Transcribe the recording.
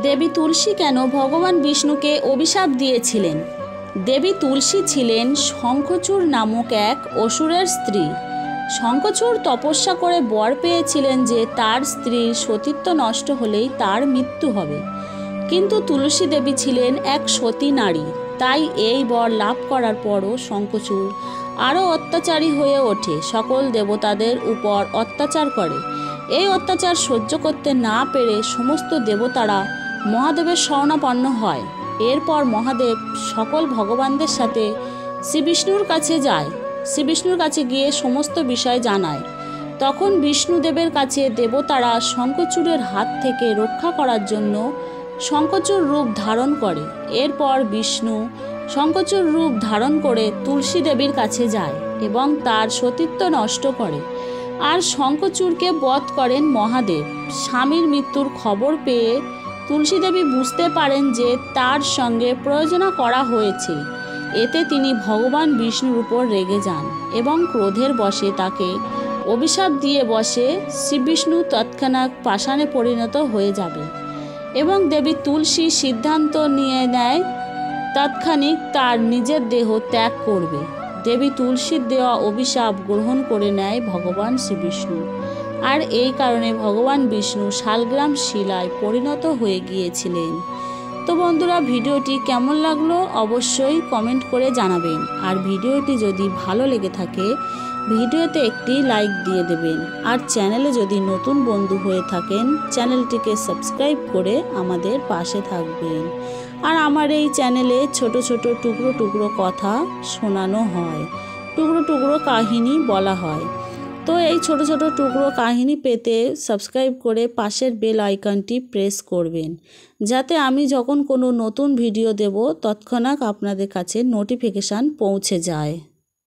দেবী তুলসী কেন ভগবান বিষ্ণুকে অভিশাপ দিয়েছিলেন? দেবী তুলসী ছিলেন শঙ্খচূড় নামক এক অসুরের স্ত্রী। শঙ্খচূড় তপস্যা করে বর পেয়েছিলেন যে তার স্ত্রীর সতীত্ব নষ্ট হলেই তার মৃত্যু হবে। কিন্তু তুলসী দেবী ছিলেন এক সতী নারী, তাই এই বর লাভ করার পরও শঙ্খচূড় আরও অত্যাচারী হয়ে ওঠে, সকল দেবতাদের উপর অত্যাচার করে। এই অত্যাচার সহ্য করতে না পেরে সমস্ত দেবতারা মহাদেবের শরণাপন্ন হয়। এরপর মহাদেব সকল ভগবানদের সাথে শ্রীবিষ্ণুর কাছে যায়। শ্রীবিষ্ণুর কাছে গিয়ে সমস্ত বিষয় জানায়। তখন বিষ্ণুদেবের কাছে দেবতারা শঙ্খচূড়ের হাত থেকে রক্ষা করার জন্য শঙ্খচূড় রূপ ধারণ করে। এরপর বিষ্ণু শঙ্খচূড় রূপ ধারণ করে তুলসী দেবীর কাছে যায় এবং তার সতীত্ব নষ্ট করে। আর শঙ্খচূড়কে বধ করেন মহাদেব। স্বামীর মৃত্যুর খবর পেয়ে তুলসী দেবী বুঝতে পারেন যে তার সঙ্গে প্রয়োজনা করা হয়েছে। এতে তিনি ভগবান বিষ্ণুর উপর রেগে যান এবং ক্রোধের বশে তাকে অভিশাপ দিয়ে বসে। শ্রীবিষ্ণু তৎক্ষণাৎ পাষাণে পরিণত হয়ে যাবে এবং দেবী তুলসী সিদ্ধান্ত নিয়ে নেয় তৎক্ষণিক তার নিজের দেহ ত্যাগ করবে। দেবী তুলসীর দেওয়া অভিশাপ গ্রহণ করে নেয় ভগবান শ্রীবিষ্ণু। আর এই কারণে ভগবান বিষ্ণু শালগ্রাম শিলায় পরিণত হয়ে গিয়েছিলেন। তো বন্ধুরা, ভিডিওটি কেমন লাগলো অবশ্যই কমেন্ট করে জানাবেন। আর ভিডিওটি যদি ভালো লেগে থাকে ভিডিওতে একটি লাইক দিয়ে দেবেন। আর চ্যানেলে যদি নতুন বন্ধু হয়ে থাকেন চ্যানেলটিকে সাবস্ক্রাইব করে আমাদের পাশে থাকবেন। আর আমার এই চ্যানেলে ছোট ছোট টুকরো টুকরো কথা শোনানো হয়, টুকরো টুকরো কাহিনী বলা হয়। তো এই ছোট ছোট টুকরো কাহিনী পেতে সাবস্ক্রাইব করে পাশের বেল আইকনটি প্রেস করবেন, যাতে আমি যখন কোনো নতুন ভিডিও দেব তৎক্ষণাৎ আপনাদের কাছে নোটিফিকেশান পৌঁছে যায়।